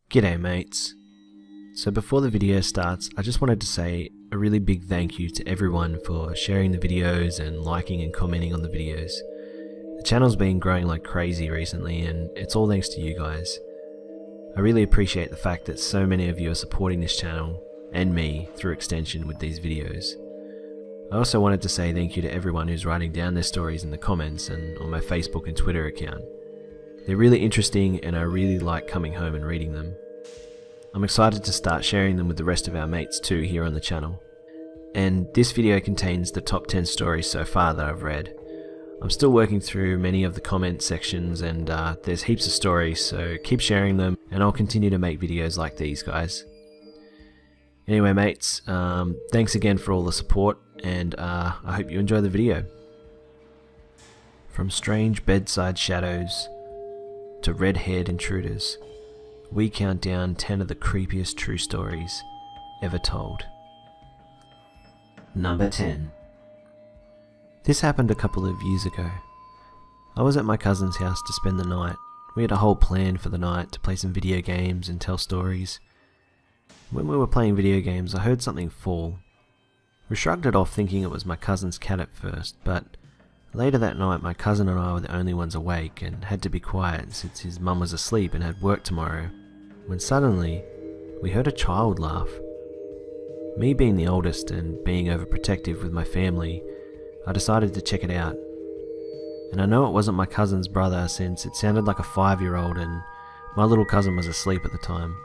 G'day mates. So before the video starts, I just wanted to say a really big thank you to everyone for sharing the videos and liking and commenting on the videos. The channel's been growing like crazy recently and it's all thanks to you guys. I really appreciate the fact that so many of you are supporting this channel and me through extension with these videos. I also wanted to say thank you to everyone who's writing down their stories in the comments and on my Facebook and Twitter account. They're really interesting and I really like coming home and reading them. I'm excited to start sharing them with the rest of our mates too here on the channel. And this video contains the top 10 stories so far that I've read. I'm still working through many of the comment sections and there's heaps of stories, so keep sharing them and I'll continue to make videos like these guys. Anyway mates, thanks again for all the support and I hope you enjoy the video. From strange bedside shadows to red-haired intruders, we count down 10 of the creepiest true stories ever told. Number 10. This happened a couple of years ago. I was at my cousin's house to spend the night. We had a whole plan for the night to play some video games and tell stories. When we were playing video games, I heard something fall. We shrugged it off thinking it was my cousin's cat at first, but later that night my cousin and I were the only ones awake and had to be quiet since his mum was asleep and had work tomorrow, when suddenly we heard a child laugh. Me being the oldest and being overprotective with my family, I decided to check it out. And I know it wasn't my cousin's brother since it sounded like a 5-year-old and my little cousin was asleep at the time.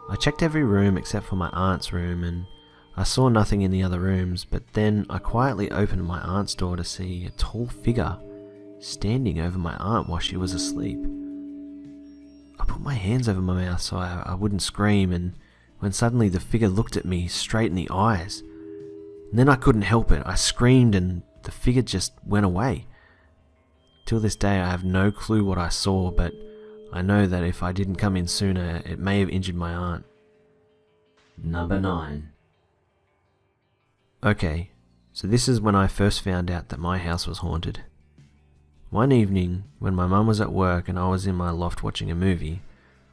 I checked every room except for my aunt's room and I saw nothing in the other rooms, but then I quietly opened my aunt's door to see a tall figure standing over my aunt while she was asleep. I put my hands over my mouth so I wouldn't scream, and when suddenly the figure looked at me straight in the eyes. And then I couldn't help it. I screamed and the figure just went away. Till this day I have no clue what I saw, but I know that if I didn't come in sooner, it may have injured my aunt. Number 9. Okay, so this is when I first found out that my house was haunted. One evening, when my mum was at work and I was in my loft watching a movie,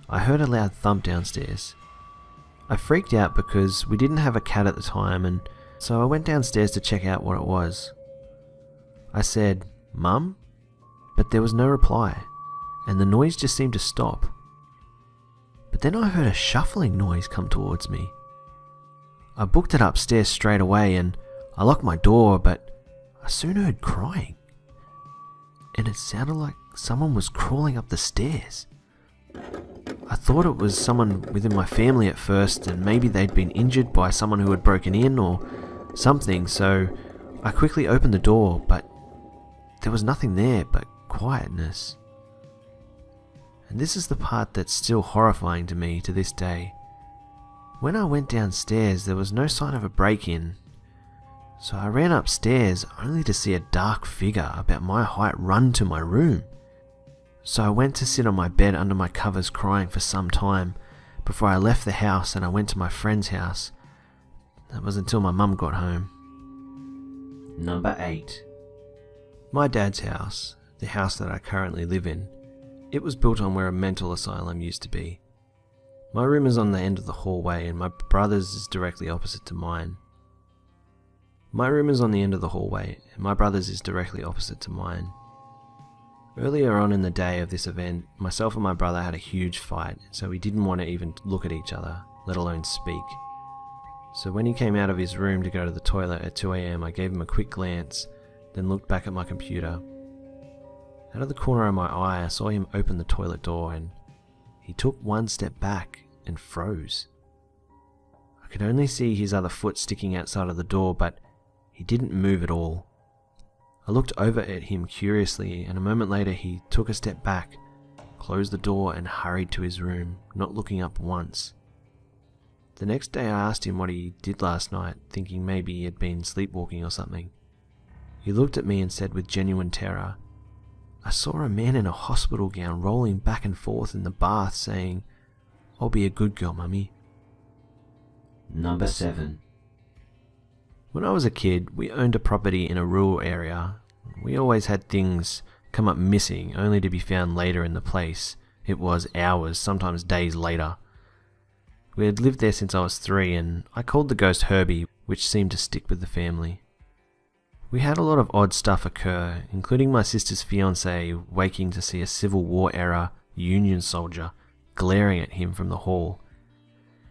I heard a loud thump downstairs. I freaked out because we didn't have a cat at the time, and so I went downstairs to check out what it was. I said, "Mum?" But there was no reply, and the noise just seemed to stop. But then I heard a shuffling noise come towards me. I booked it upstairs straight away and I locked my door, but I soon heard crying. And it sounded like someone was crawling up the stairs. I thought it was someone within my family at first and maybe they'd been injured by someone who had broken in or something, so I quickly opened the door, but there was nothing there but quietness. And this is the part that's still horrifying to me to this day. When I went downstairs, there was no sign of a break-in, so I ran upstairs only to see a dark figure about my height run to my room. So I went to sit on my bed under my covers crying for some time before I left the house and I went to my friend's house. That was until my mum got home. Number 8. My dad's house, the house that I currently live in, it was built on where a mental asylum used to be. My room is on the end of the hallway and my brother's is directly opposite to mine. Earlier on in the day of this event, myself and my brother had a huge fight, so we didn't want to even look at each other, let alone speak. So when he came out of his room to go to the toilet at 2 AM, I gave him a quick glance, then looked back at my computer. Out of the corner of my eye, I saw him open the toilet door and he took one step back and froze. I could only see his other foot sticking outside of the door, but he didn't move at all. I looked over at him curiously, and a moment later he took a step back, closed the door and hurried to his room, not looking up once. The next day I asked him what he did last night, thinking maybe he had been sleepwalking or something. He looked at me and said with genuine terror, "I saw a man in a hospital gown rolling back and forth in the bath saying, 'I'll be a good girl, mummy.'" Number 7. When I was a kid, we owned a property in a rural area. We always had things come up missing only to be found later in the place It was hours, sometimes days later. We had lived there since I was 3, and I called the ghost Herbie, which seemed to stick with the family. We had a lot of odd stuff occur, including my sister's fiancé waking to see a Civil War-era Union soldier glaring at him from the hall.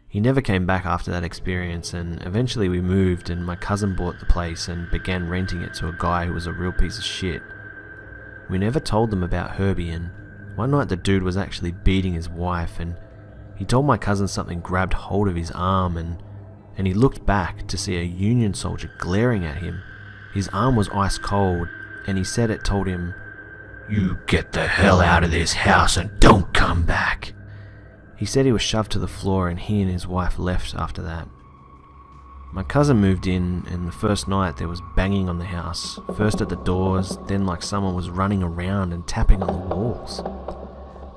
He never came back after that experience, and eventually we moved and my cousin bought the place and began renting it to a guy who was a real piece of shit. We never told them about Herbie, and one night the dude was actually beating his wife, and he told my cousin something grabbed hold of his arm, and he looked back to see a Union soldier glaring at him. His arm was ice cold, and he said it told him, "You get the hell out of this house and don't come back." He said he was shoved to the floor, and he and his wife left after that. My cousin moved in, and the first night there was banging on the house, first at the doors, then like someone was running around and tapping on the walls.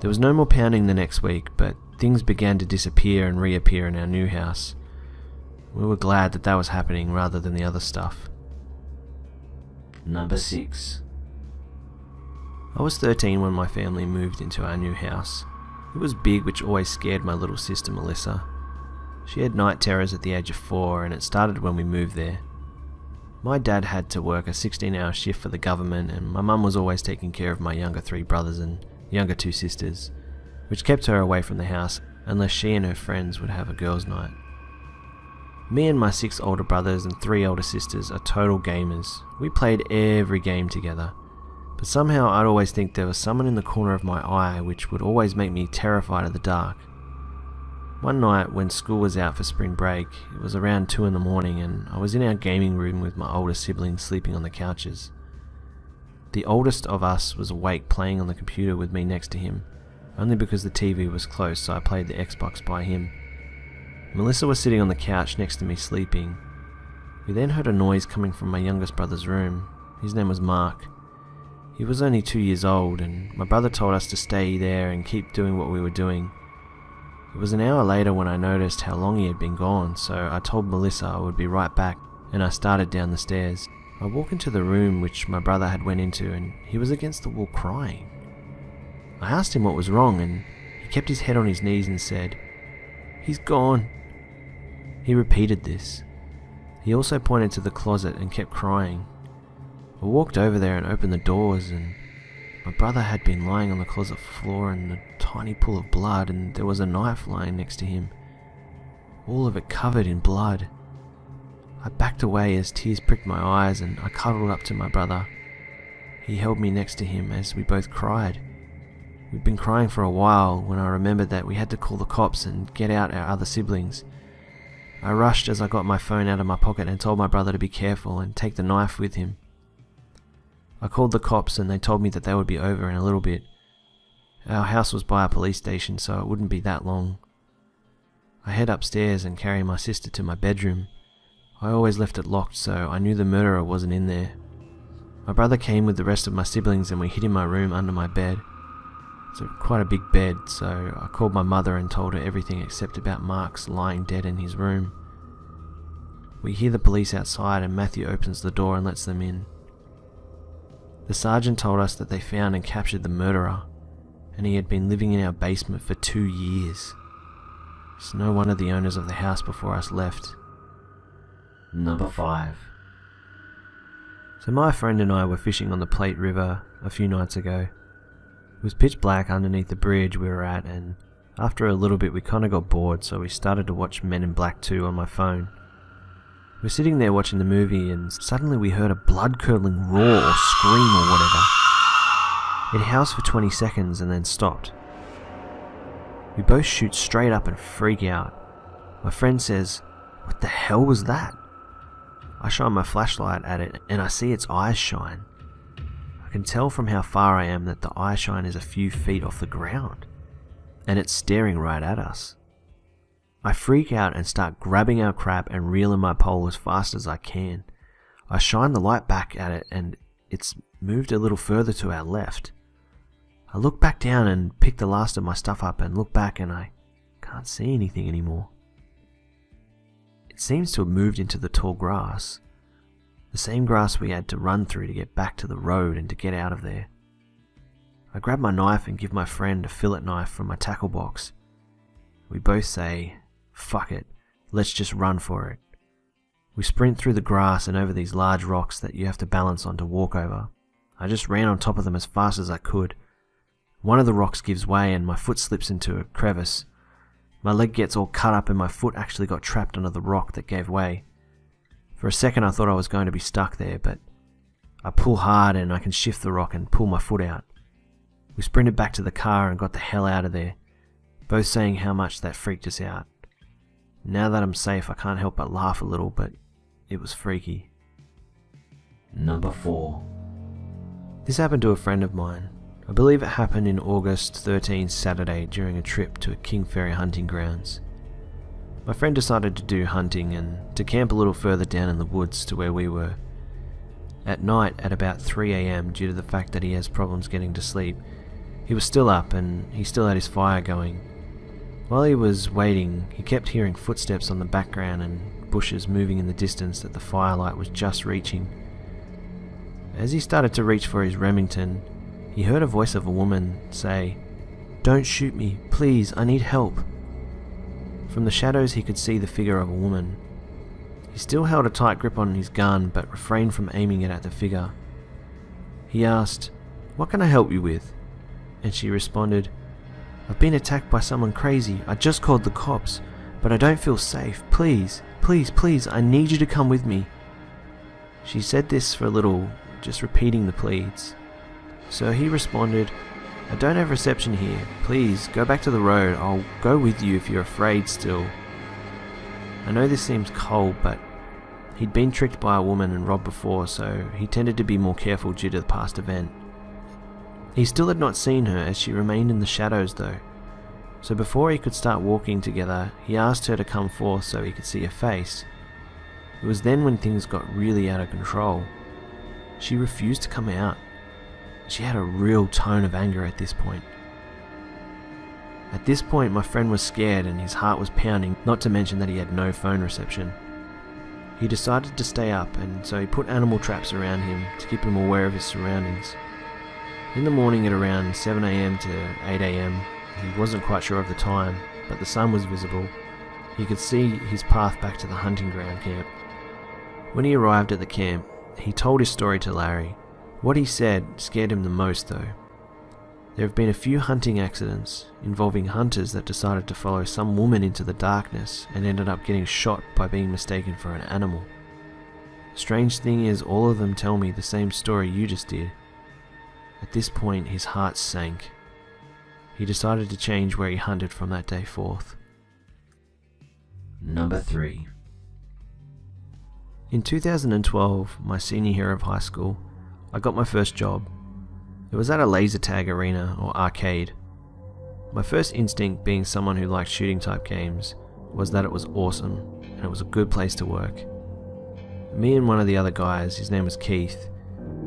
There was no more pounding the next week, but things began to disappear and reappear in our new house. We were glad that was happening rather than the other stuff. Number 6. I was 13 when my family moved into our new house. It was big, which always scared my little sister Melissa. She had night terrors at the age of 4, and it started when we moved there. My dad had to work a 16-hour shift for the government, and my mum was always taking care of my younger 3 brothers and younger 2 sisters, which kept her away from the house unless she and her friends would have a girls' night. Me and my 6 older brothers and 3 older sisters are total gamers. We played every game together, but somehow I'd always think there was someone in the corner of my eye, which would always make me terrified of the dark. One night when school was out for spring break, it was around 2 in the morning, and I was in our gaming room with my older siblings sleeping on the couches. The oldest of us was awake playing on the computer with me next to him, only because the TV was close, so I played the Xbox by him. Melissa was sitting on the couch next to me sleeping. We then heard a noise coming from my youngest brother's room. His name was Mark. He was only 2 years old, and my brother told us to stay there and keep doing what we were doing. It was an hour later when I noticed how long he had been gone, so I told Melissa I would be right back, and I started down the stairs. I walked into the room which my brother had went into, and he was against the wall crying. I asked him what was wrong, and he kept his head on his knees and said, "He's gone." He repeated this. He also pointed to the closet and kept crying. I walked over there and opened the doors, and my brother had been lying on the closet floor in a tiny pool of blood, and there was a knife lying next to him, all of it covered in blood. I backed away as tears pricked my eyes, and I cuddled up to my brother. He held me next to him as we both cried. We'd been crying for a while when I remembered that we had to call the cops and get out our other siblings. I rushed as I got my phone out of my pocket and told my brother to be careful and take the knife with him. I called the cops, and they told me that they would be over in a little bit. Our house was by a police station, so it wouldn't be that long. I head upstairs and carry my sister to my bedroom. I always left it locked, so I knew the murderer wasn't in there. My brother came with the rest of my siblings, and we hid in my room under my bed. It's quite a big bed, so I called my mother and told her everything except about Mark's lying dead in his room. We hear the police outside, and Matthew opens the door and lets them in. The sergeant told us that they found and captured the murderer, and he had been living in our basement for 2 years. It's no wonder the owners of the house before us left. Number 5. So my friend and I were fishing on the Plate River a few nights ago. It was pitch black underneath the bridge we were at, and after a little bit we kinda got bored, so we started to watch Men in Black 2 on my phone. We're sitting there watching the movie, and suddenly we heard a blood-curdling roar or scream or whatever. It howls for 20 seconds and then stopped. We both shoot straight up and freak out. My friend says, "What the hell was that?" I shine my flashlight at it, and I see its eyes shine. I can tell from how far I am that the eye shine is a few feet off the ground, and it's staring right at us. I freak out and start grabbing our crap and reeling my pole as fast as I can. I shine the light back at it, and it's moved a little further to our left. I look back down and pick the last of my stuff up and look back, and I can't see anything anymore. It seems to have moved into the tall grass, the same grass we had to run through to get back to the road and to get out of there. I grab my knife and give my friend a fillet knife from my tackle box. We both say, "Fuck it, let's just run for it." We sprint through the grass and over these large rocks that you have to balance on to walk over. I just ran on top of them as fast as I could. One of the rocks gives way and my foot slips into a crevice. My leg gets all cut up and my foot actually got trapped under the rock that gave way. For a second I thought I was going to be stuck there, but I pull hard and I can shift the rock and pull my foot out. We sprinted back to the car and got the hell out of there, both saying how much that freaked us out. Now that I'm safe, I can't help but laugh a little, but it was freaky. Number 4. This happened to a friend of mine. I believe it happened in August 13 Saturday during a trip to a King Ferry hunting grounds. My friend decided to do hunting and to camp a little further down in the woods to where we were. At night at about 3 AM, due to the fact that he has problems getting to sleep, he was still up and he still had his fire going. While he was waiting, he kept hearing footsteps on the background and bushes moving in the distance that the firelight was just reaching. As he started to reach for his Remington, he heard a voice of a woman say, "Don't shoot me, please, I need help." From the shadows he could see the figure of a woman. He still held a tight grip on his gun but refrained from aiming it at the figure. He asked, "What can I help you with?" And she responded, "I've been attacked by someone crazy. I just called the cops, but I don't feel safe. Please, please, please, I need you to come with me." She said this for a little, just repeating the pleads. So he responded, "I don't have reception here. Please, go back to the road. I'll go with you if you're afraid still." I know this seems cold, but he'd been tricked by a woman and robbed before, so he tended to be more careful due to the past event. He still had not seen her as she remained in the shadows though, so before he could start walking together, he asked her to come forth so he could see her face. It was then when things got really out of control. She refused to come out. She had a real tone of anger at this point. At this point, my friend was scared and his heart was pounding, not to mention that he had no phone reception. He decided to stay up, and so he put animal traps around him to keep him aware of his surroundings. In the morning at around 7 AM to 8 AM, he wasn't quite sure of the time, but the sun was visible. He could see his path back to the hunting ground camp. When he arrived at the camp, he told his story to Larry. What he said scared him the most though. There have been a few hunting accidents involving hunters that decided to follow some woman into the darkness and ended up getting shot by being mistaken for an animal. Strange thing is, all of them tell me the same story you just did. At this point, his heart sank. He decided to change where he hunted from that day forth. Number 3. In 2012, my senior year of high school, I got my first job. It was at a laser tag arena or arcade. My first instinct, being someone who liked shooting type games, was that it was awesome and it was a good place to work. Me and one of the other guys, his name was Keith,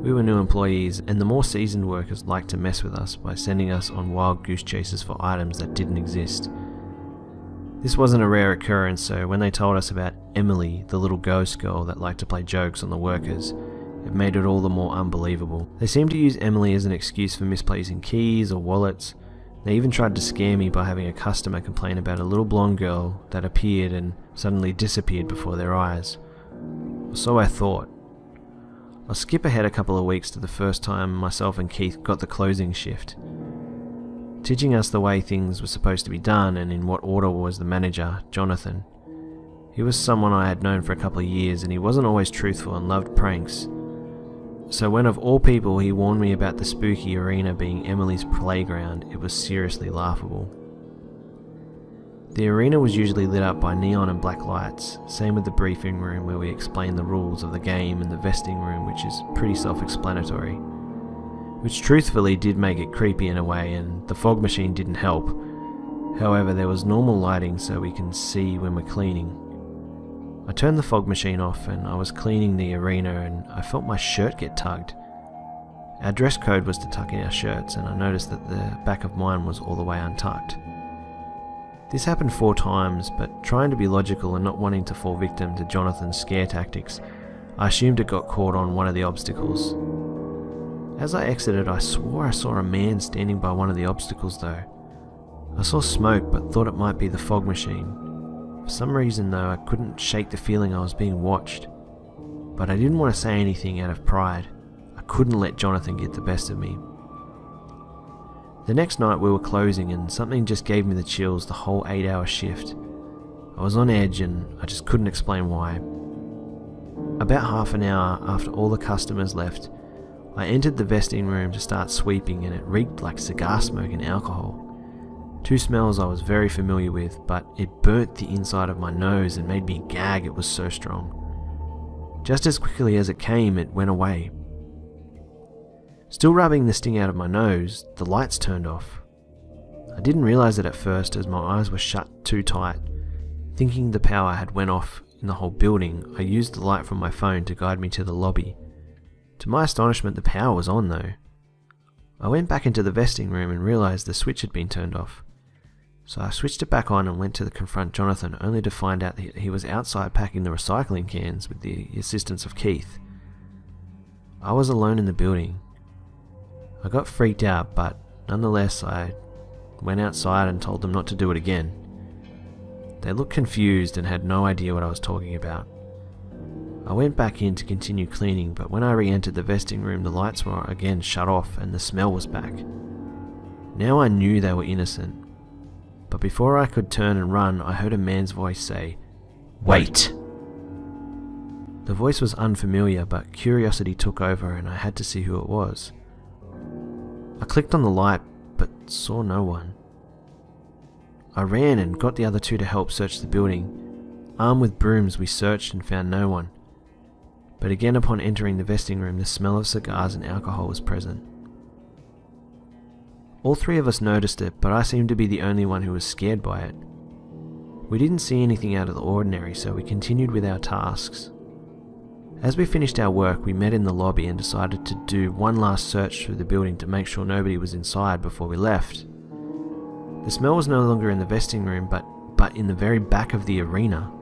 we were new employees, and the more seasoned workers liked to mess with us by sending us on wild goose chases for items that didn't exist. This wasn't a rare occurrence, so when they told us about Emily, the little ghost girl that liked to play jokes on the workers, it made it all the more unbelievable. They seemed to use Emily as an excuse for misplacing keys or wallets. They even tried to scare me by having a customer complain about a little blonde girl that appeared and suddenly disappeared before their eyes. So I thought. I'll skip ahead a couple of weeks to the first time myself and Keith got the closing shift. Teaching us the way things were supposed to be done and in what order was the manager, Jonathan. He was someone I had known for a couple of years, and he wasn't always truthful and loved pranks. So when of all people he warned me about the spooky arena being Emily's playground, it was seriously laughable. The arena was usually lit up by neon and black lights, same with the briefing room where we explained the rules of the game, and the vesting room, which is pretty self-explanatory. Which truthfully did make it creepy in a way, and the fog machine didn't help. However, there was normal lighting so we can see when we're cleaning. I turned the fog machine off and I was cleaning the arena and I felt my shirt get tugged. Our dress code was to tuck in our shirts, and I noticed that the back of mine was all the way untucked. This happened 4 times, but trying to be logical and not wanting to fall victim to Jonathan's scare tactics, I assumed it got caught on one of the obstacles. As I exited, I swore I saw a man standing by one of the obstacles though. I saw smoke but thought it might be the fog machine. For some reason though, I couldn't shake the feeling I was being watched. But I didn't want to say anything out of pride. I couldn't let Jonathan get the best of me. The next night we were closing and something just gave me the chills the whole 8-hour shift. I was on edge and I just couldn't explain why. About half an hour after all the customers left, I entered the vesting room to start sweeping and it reeked like cigar smoke and alcohol. Two smells I was very familiar with, but it burnt the inside of my nose and made me gag, it was so strong. Just as quickly as it came, it went away. Still rubbing the sting out of my nose, the lights turned off. I didn't realize it at first as my eyes were shut too tight. Thinking the power had went off in the whole building, I used the light from my phone to guide me to the lobby. To my astonishment, the power was on though. I went back into the vesting room and realized the switch had been turned off. So I switched it back on and went to confront Jonathan, only to find out that he was outside packing the recycling cans with the assistance of Keith. I was alone in the building. I got freaked out, but nonetheless I went outside and told them not to do it again. They looked confused and had no idea what I was talking about. I went back in to continue cleaning, but when I re-entered the vesting room, the lights were again shut off and the smell was back. Now I knew they were innocent, but before I could turn and run, I heard a man's voice say, "Wait!" The voice was unfamiliar, but curiosity took over and I had to see who it was. I clicked on the light, but saw no one. I ran and got the other two to help search the building. Armed with brooms, we searched and found no one. But again, upon entering the vesting room, the smell of cigars and alcohol was present. All three of us noticed it, but I seemed to be the only one who was scared by it. We didn't see anything out of the ordinary, so we continued with our tasks. As we finished our work, we met in the lobby and decided to do one last search through the building to make sure nobody was inside before we left. The smell was no longer in the vesting room, but in the very back of the arena.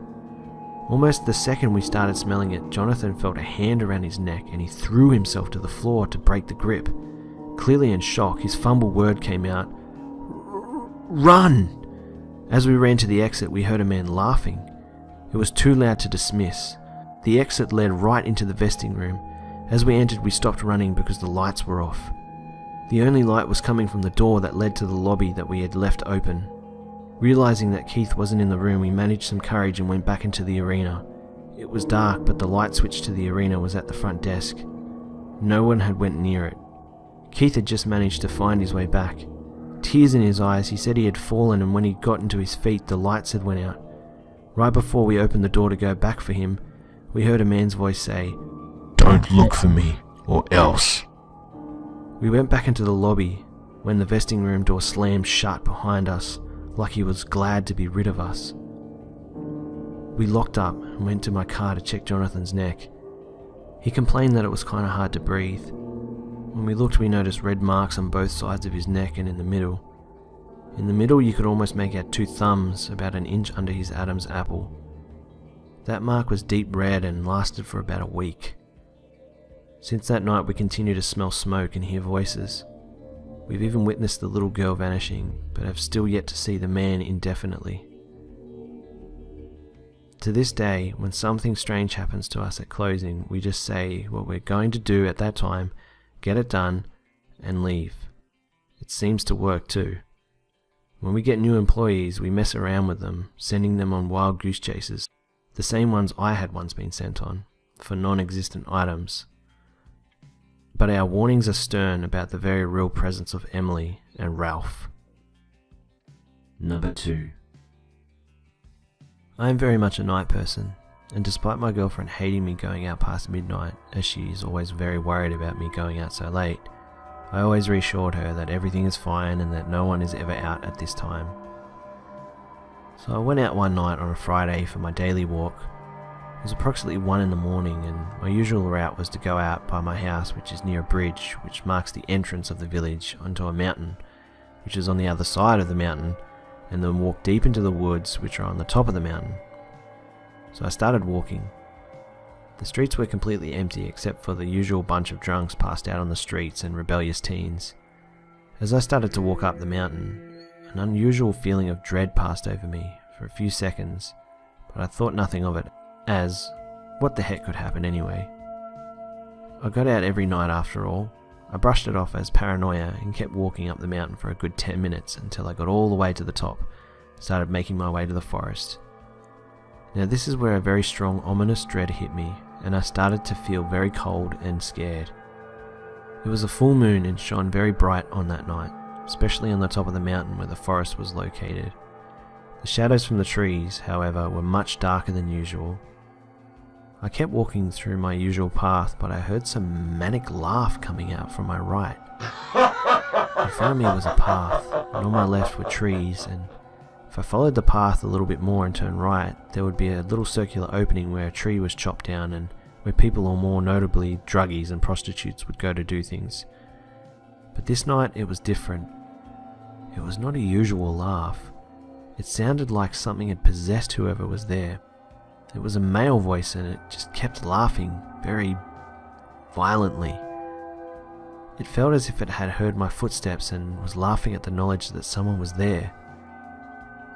Almost the second we started smelling it, Jonathan felt a hand around his neck and he threw himself to the floor to break the grip. Clearly in shock, his fumbled word came out, "Run!" As we ran to the exit, we heard a man laughing. It was too loud to dismiss. The exit led right into the vesting room. As we entered, we stopped running because the lights were off. The only light was coming from the door that led to the lobby that we had left open. Realizing that Keith wasn't in the room, we managed some courage and went back into the arena. It was dark, but the light switch to the arena was at the front desk. No one had went near it. Keith had just managed to find his way back. Tears in his eyes, he said he had fallen, and when he got into his feet, the lights had went out. Right before we opened the door to go back for him, we heard a man's voice say, "Don't look for me, or else." We went back into the lobby when the vesting room door slammed shut behind us, like he was glad to be rid of us. We locked up and went to my car to check Jonathan's neck. He complained that it was kind of hard to breathe. When we looked, we noticed red marks on both sides of his neck and in the middle. In the middle, you could almost make out two thumbs about an inch under his Adam's apple. That mark was deep red and lasted for about a week. Since that night, we continue to smell smoke and hear voices. We've even witnessed the little girl vanishing, but have still yet to see the man indefinitely. To this day, when something strange happens to us at closing, we just say what we're going to do at that time, get it done, and leave. It seems to work too. When we get new employees, we mess around with them, sending them on wild goose chases, the same ones I had once been sent on, for non-existent items. But our warnings are stern about the very real presence of Emily and Ralph. Number 2. I am very much a night person, and despite my girlfriend hating me going out past midnight, as she is always very worried about me going out so late, I always reassured her that everything is fine and that no one is ever out at this time. So I went out one night on a Friday for my daily walk. It was approximately 1 in the morning, and my usual route was to go out by my house, which is near a bridge which marks the entrance of the village, onto a mountain which is on the other side of the mountain, and then walk deep into the woods which are on the top of the mountain. So I started walking. The streets were completely empty except for the usual bunch of drunks passed out on the streets and rebellious teens. As I started to walk up the mountain, an unusual feeling of dread passed over me for a few seconds, but I thought nothing of it, as what the heck could happen anyway? I got out every night after all. I brushed it off as paranoia and kept walking up the mountain for a good 10 minutes until I got all the way to the top, started making my way to the forest. Now this is where a very strong ominous dread hit me, and I started to feel very cold and scared. It was a full moon and shone very bright on that night, especially on the top of the mountain where the forest was located. The shadows from the trees, however, were much darker than usual. I kept walking through my usual path, but I heard some manic laugh coming out from my right. In front of me was a path, and on my left were trees, and if I followed the path a little bit more and turned right, there would be a little circular opening where a tree was chopped down and where people, or more notably druggies and prostitutes, would go to do things. But this night it was different. It was not a usual laugh. It sounded like something had possessed whoever was there. It was a male voice and it just kept laughing very violently. It felt as if it had heard my footsteps and was laughing at the knowledge that someone was there.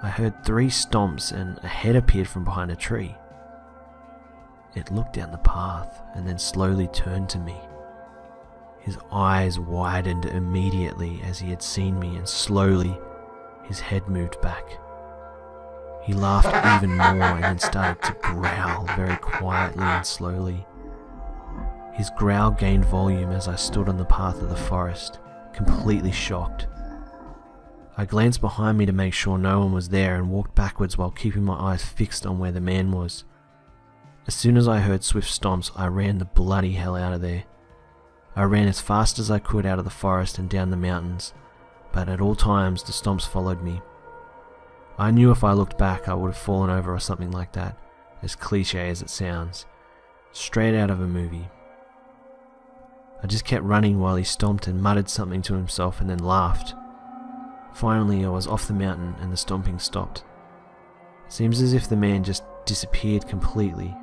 I heard 3 stomps and a head appeared from behind a tree. It looked down the path and then slowly turned to me. His eyes widened immediately as he had seen me, and slowly his head moved back. He laughed even more and then started to growl very quietly and slowly. His growl gained volume as I stood on the path of the forest, completely shocked. I glanced behind me to make sure no one was there and walked backwards while keeping my eyes fixed on where the man was. As soon as I heard swift stomps, I ran the bloody hell out of there. I ran as fast as I could out of the forest and down the mountains, but at all times the stomps followed me. I knew if I looked back I would have fallen over or something like that, as cliche as it sounds, straight out of a movie. I just kept running while he stomped and muttered something to himself and then laughed. Finally I was off the mountain and the stomping stopped. It seems as if the man just disappeared completely.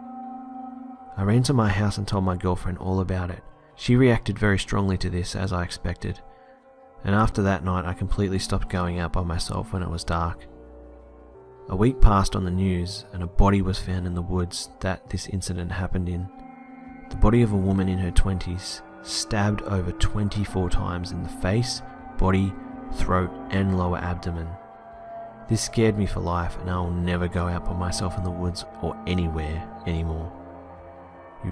I ran to my house and told my girlfriend all about it. She reacted very strongly to this, as I expected, and after that night I completely stopped going out by myself when it was dark. A week passed on the news and a body was found in the woods that this incident happened in. The body of a woman in her 20s, stabbed over 24 times in the face, body, throat and lower abdomen. This scared me for life, and I will never go out by myself in the woods or anywhere anymore.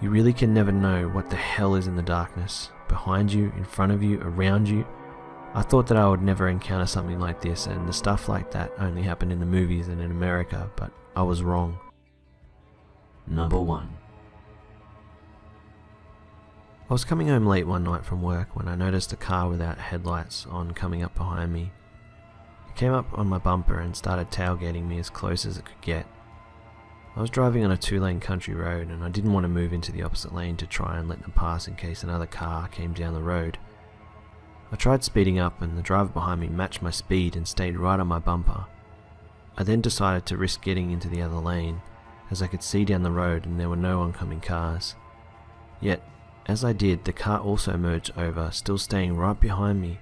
You really can never know what the hell is in the darkness, behind you, in front of you, around you. I thought that I would never encounter something like this, and the stuff like that only happened in the movies and in America, but I was wrong. Number 1. I was coming home late one night from work when I noticed a car without headlights on coming up behind me. It came up on my bumper and started tailgating me as close as it could get. I was driving on a 2-lane country road and I didn't want to move into the opposite lane to try and let them pass in case another car came down the road. I tried speeding up and the driver behind me matched my speed and stayed right on my bumper. I then decided to risk getting into the other lane, as I could see down the road and there were no oncoming cars. Yet, as I did, the car also merged over, still staying right behind me.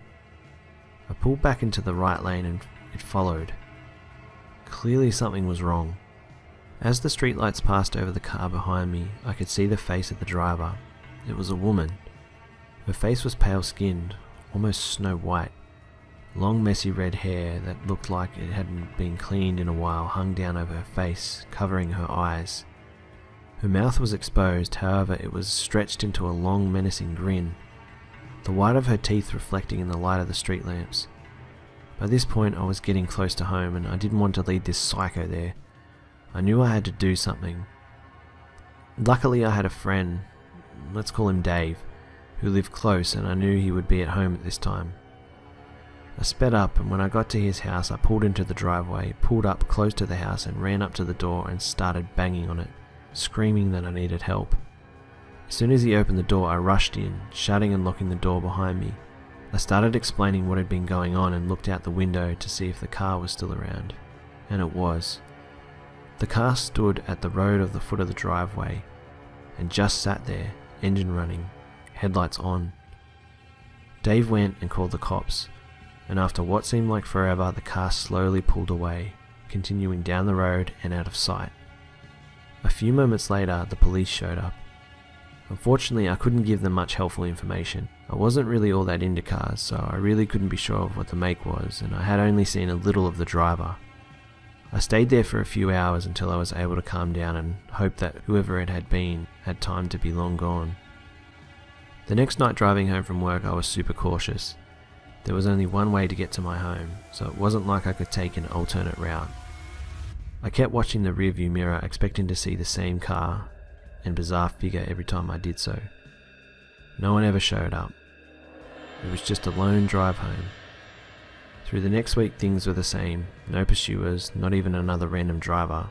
I pulled back into the right lane and it followed. Clearly something was wrong. As the streetlights passed over the car behind me, I could see the face of the driver. It was a woman. Her face was pale-skinned, almost snow-white. Long messy red hair that looked like it hadn't been cleaned in a while hung down over her face, covering her eyes. Her mouth was exposed, however it was stretched into a long menacing grin, the white of her teeth reflecting in the light of the street lamps. By this point I was getting close to home and I didn't want to lead this psycho there. I knew I had to do something. Luckily I had a friend, let's call him Dave, who lived close and I knew he would be at home at this time. I sped up and when I got to his house I pulled into the driveway, pulled up close to the house and ran up to the door and started banging on it, screaming that I needed help. As soon as he opened the door I rushed in, shutting and locking the door behind me. I started explaining what had been going on and looked out the window to see if the car was still around. And it was. The car stood at the road of the foot of the driveway. and just sat there, engine running, headlights on. Dave went and called the cops, and after what seemed like forever, the car slowly pulled away, continuing down the road and out of sight. A few moments later, the police showed up. Unfortunately, I couldn't give them much helpful information. I wasn't really all that into cars, so I really couldn't be sure of what the make was, and I had only seen a little of the driver. I stayed there for a few hours until I was able to calm down and hope that whoever it had been had time to be long gone. The next night driving home from work, I was super cautious. There was only one way to get to my home, so it wasn't like I could take an alternate route. I kept watching the rearview mirror, expecting to see the same car and bizarre figure every time I did so. No one ever showed up. It was just a lone drive home. Through the next week things were the same, no pursuers, not even another random driver.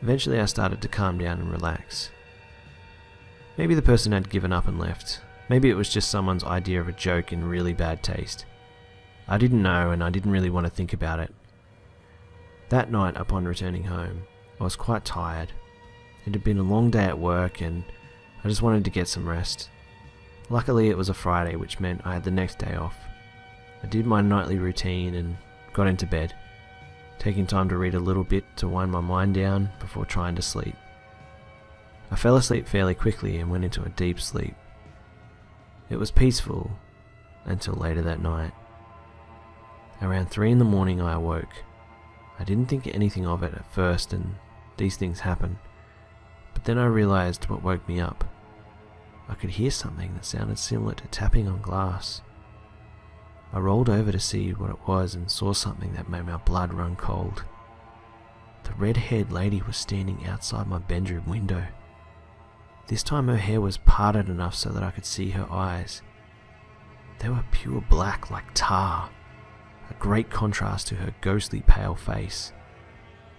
Eventually I started to calm down and relax. Maybe the person had given up and left. Maybe it was just someone's idea of a joke in really bad taste. I didn't know, and I didn't really want to think about it. That night, upon returning home, I was quite tired. It had been a long day at work and I just wanted to get some rest. Luckily it was a Friday, which meant I had the next day off. I did my nightly routine and got into bed, taking time to read a little bit to wind my mind down before trying to sleep. I fell asleep fairly quickly and went into a deep sleep. It was peaceful until later that night. Around 3 in the morning I awoke. I didn't think anything of it at first, and these things happen. But then I realized what woke me up. I could hear something that sounded similar to tapping on glass. I rolled over to see what it was and saw something that made my blood run cold. The red-haired lady was standing outside my bedroom window. This time her hair was parted enough so that I could see her eyes. They were pure black like tar, a great contrast to her ghostly pale face.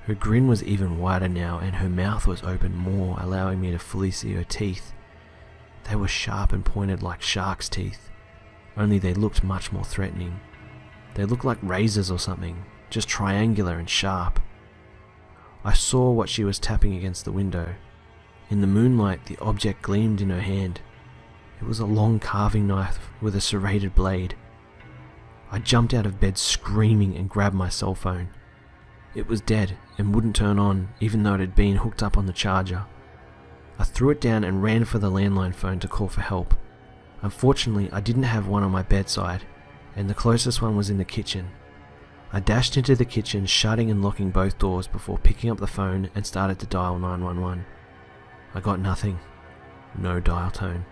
Her grin was even wider now, and her mouth was open more, allowing me to fully see her teeth. They were sharp and pointed like shark's teeth, only they looked much more threatening. They looked like razors or something, just triangular and sharp. I saw what she was tapping against the window. In the moonlight, the object gleamed in her hand. It was a long carving knife with a serrated blade. I jumped out of bed screaming and grabbed my cell phone. It was dead and wouldn't turn on, even though it had been hooked up on the charger. I threw it down and ran for the landline phone to call for help. Unfortunately, I didn't have one on my bedside, and the closest one was in the kitchen. I dashed into the kitchen, shutting and locking both doors before picking up the phone and started to dial 911. I got nothing. No dial tone.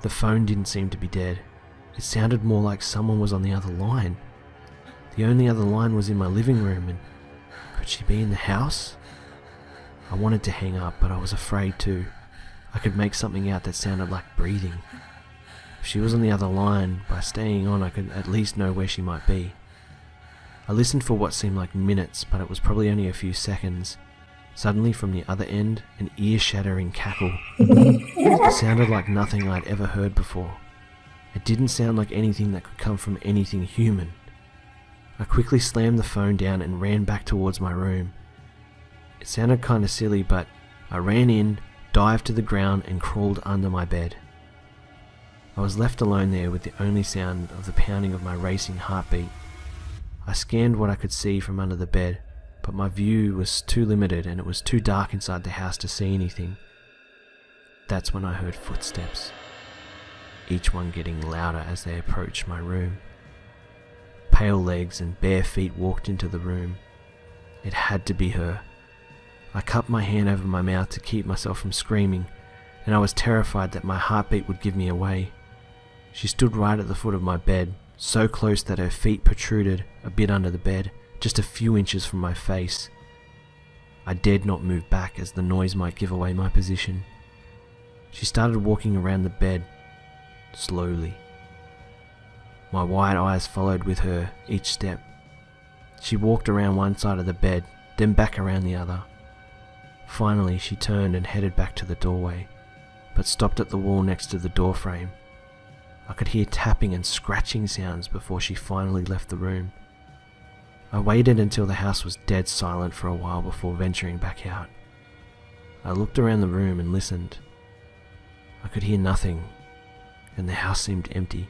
The phone didn't seem to be dead. It sounded more like someone was on the other line. The only other line was in my living room, and could she be in the house? I wanted to hang up, but I was afraid too. I could make something out that sounded like breathing. If she was on the other line, by staying on I could at least know where she might be. I listened for what seemed like minutes, but it was probably only a few seconds. Suddenly from the other end, an ear-shattering cackle. It sounded like nothing I'd ever heard before. It didn't sound like anything that could come from anything human. I quickly slammed the phone down and ran back towards my room. It sounded kinda silly, but I ran in, dived to the ground and crawled under my bed. I was left alone there with the only sound of the pounding of my racing heartbeat. I scanned what I could see from under the bed, but my view was too limited and it was too dark inside the house to see anything. That's when I heard footsteps, each one getting louder as they approached my room. Pale legs and bare feet walked into the room. It had to be her. I cupped my hand over my mouth to keep myself from screaming, and I was terrified that my heartbeat would give me away. She stood right at the foot of my bed, so close that her feet protruded a bit under the bed, just a few inches from my face. I dared not move back as the noise might give away my position. She started walking around the bed, slowly. My wide eyes followed with her each step. She walked around one side of the bed, then back around the other. Finally, she turned and headed back to the doorway, but stopped at the wall next to the doorframe. I could hear tapping and scratching sounds before she finally left the room. I waited until the house was dead silent for a while before venturing back out. I looked around the room and listened. I could hear nothing, and the house seemed empty.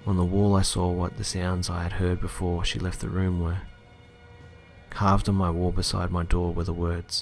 On the wall I saw what the sounds I had heard before she left the room were. Carved on my wall beside my door were the words,